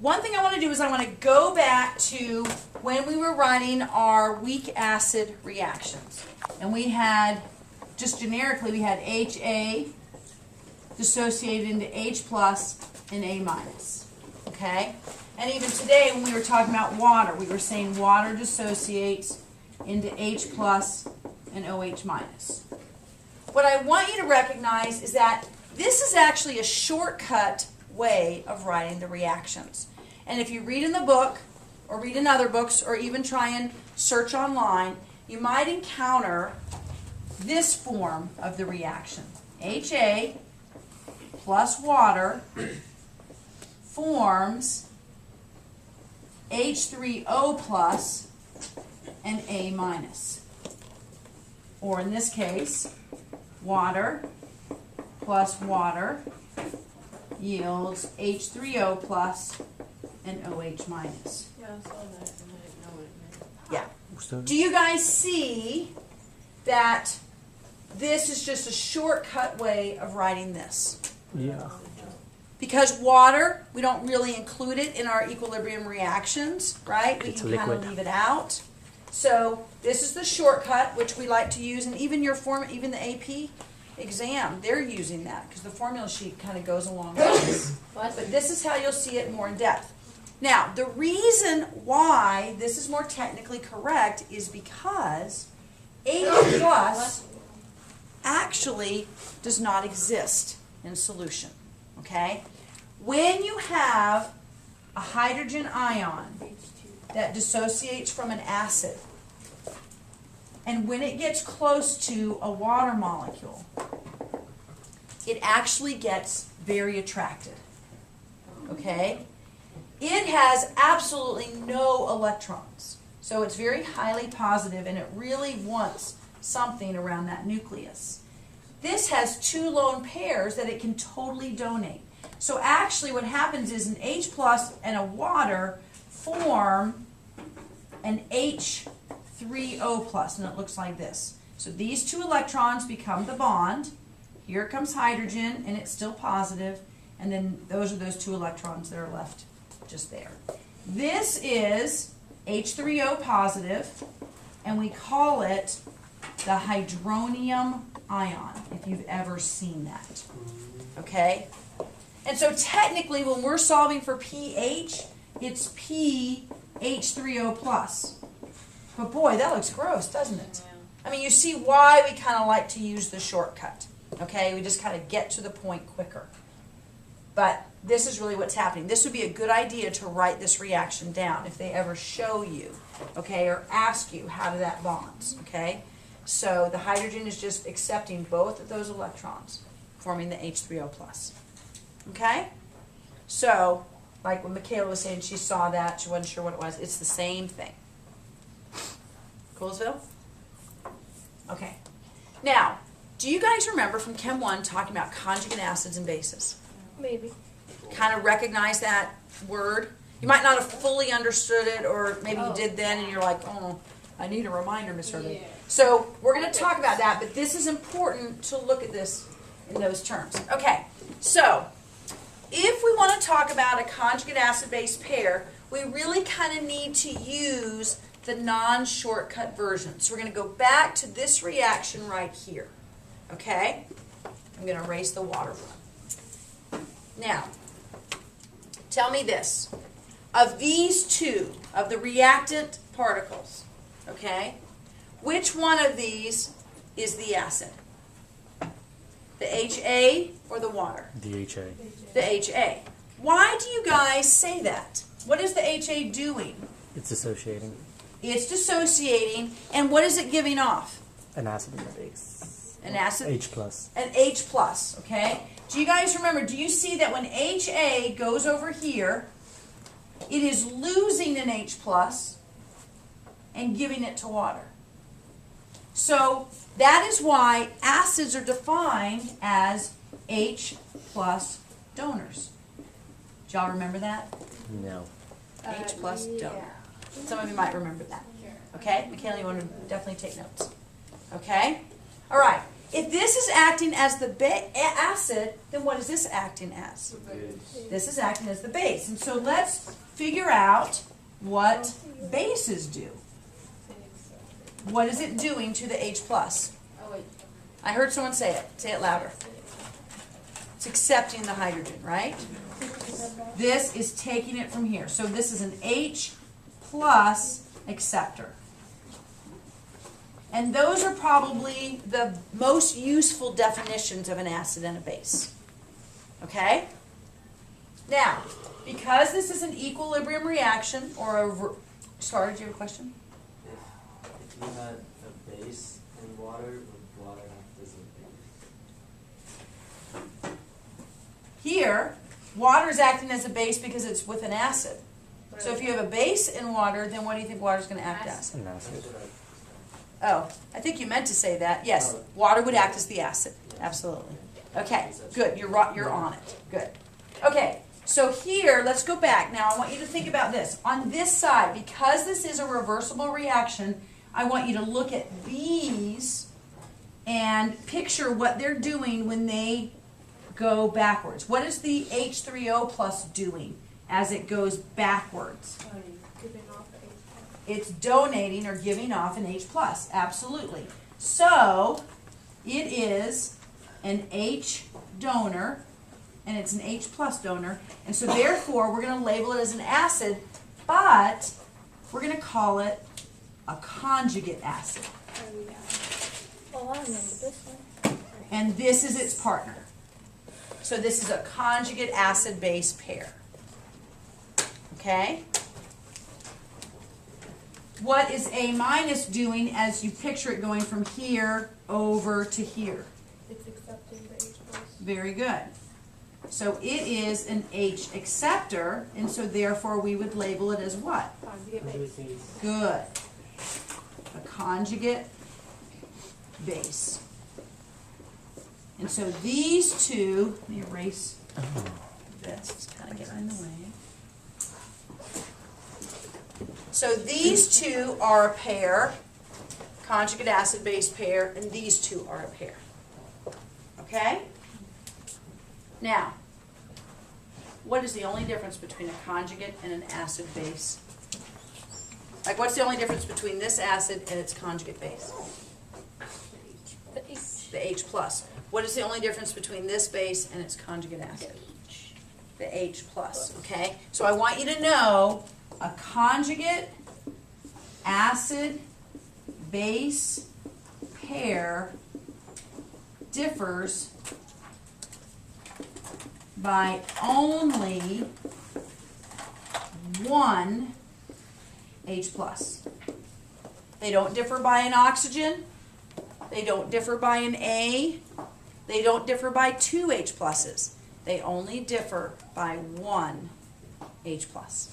one thing I want to do is I want to go back to when we were writing our weak acid reactions. And we had, just generically, we had HA dissociated into H plus and A minus. Okay? And even today when we were talking about water, we were saying water dissociates into H plus and OH minus. What I want you to recognize is that this is actually a shortcut way of writing the reactions. And if you read in the book, or read in other books, or even try and search online, you might encounter this form of the reaction. HA plus water forms H3O plus and A minus. Or in this case, water plus water yields H3O plus and OH minus. Yeah, I saw that and I didn't know what it meant. Yeah. Do you guys see that this is just a shortcut way of writing this? Yeah. Because water, we don't really include it in our equilibrium reactions, right? We It's can kind of liquid. leave it out. So this is the shortcut, which we like to use, and even even the AP exam, they're using that because the formula sheet kind of goes along with this. But this is how you'll see it more in depth. Now, the reason why this is more technically correct is because H plus actually does not exist in solution. Okay? When you have a hydrogen ion that dissociates from an acid, and when it gets close to a water molecule, it actually gets very attracted. Okay? It has absolutely no electrons. So it's very highly positive, and it really wants something around that nucleus. This has two lone pairs that it can totally donate. So actually what happens is an H plus and a water form an H3O plus, and it looks like this. So these two electrons become the bond. Here comes hydrogen, and it's still positive, and then those are those two electrons that are left just there. This is H3O positive, and we call it the hydronium ion, if you've ever seen that. Okay? And so technically, when we're solving for pH, it's pH3O plus. But boy, that looks gross, doesn't it? I mean, you see why we kind of like to use the shortcut. Okay? We just kind of get to the point quicker. But this is really what's happening. This would be a good idea to write this reaction down if they ever show you, okay, or ask you how do that bonds, okay? So the hydrogen is just accepting both of those electrons, forming the H3O plus. Okay? So, like when Michaela was saying she saw that, she wasn't sure what it was. It's the same thing. Coolsville? Okay. Now, do you guys remember from Chem 1 talking about conjugate acids and bases? Maybe. Kind of recognize that word? You might not have fully understood it, or maybe you did then and you're like, oh, I need a reminder, Miss Herbie. Yeah. So we're going to talk about that, but this is important to look at this in those terms. Okay, so if we want to talk about a conjugate acid-base pair, we really kind of need to use the non-shortcut version. So we're going to go back to this reaction right here. Okay? I'm going to erase the water one. Now, tell me this. Of these two, of the reactant particles, okay, which one of these is the acid? The HA or the water? The HA. The HA. Why do you guys say that? What is the HA doing? It's dissociating. It's dissociating, and what is it giving off? An acid in the base. An acid? H plus. An H plus, okay? Do you guys remember, do you see that when HA goes over here, it is losing an H plus and giving it to water? So that is why acids are defined as H plus donors. Do y'all remember that? No. H plus Yeah. donor. Some of you might remember that. Okay? Michaela, you want to definitely take notes. Okay? All right. If this is acting as the acid, then what is this acting as? This is acting as the base. And so let's figure out what bases do. What is it doing to the H plus? Oh, wait. I heard someone say it. Say it louder. It's accepting the hydrogen, right? This is taking it from here. So this is an H plus acceptor. And those are probably the most useful definitions of an acid and a base. Okay? Now, because this is an equilibrium reaction, or a... Scar, do you have a question? If you had a base in water, would water act as a base? Here, water is acting as a base because it's with an acid. So if you have a base in water, then what do you think water is going to act as? An acid. Oh, I think you meant to say that. Yes, water would act as the acid. Absolutely. Okay, good. You're on it. Good. Okay, so here, let's go back. Now, I want you to think about this. On this side, because this is a reversible reaction, I want you to look at these and picture what they're doing when they go backwards. What is the H3O plus doing as it goes backwards? Giving off the H. It's donating or giving off an H plus, absolutely. So it is an H donor, and it's an H plus donor, and so therefore we're going to label it as an acid, but we're going to call it a conjugate acid. Oh, I remember this one. And this is its partner. So this is a conjugate acid-base pair. Okay? What is A minus doing as you picture it going from here over to here? It's accepting the H plus. Very good. So it is an H acceptor, and so therefore we would label it as what? Conjugate base. Good. A conjugate base. And so these two, let me erase this, it's kind of getting in the way. So these two are a pair, conjugate acid-base pair, and these two are a pair. Okay? Now, what is the only difference between a conjugate and an acid-base? Like, what's the only difference between this acid and its conjugate base? The H. The H plus. What is the only difference between this base and its conjugate acid? The H plus, okay? So I want you to know a conjugate acid base pair differs by only one H plus. They don't differ by an oxygen. They don't differ by an A. They don't differ by two H pluses. They only differ by one H plus.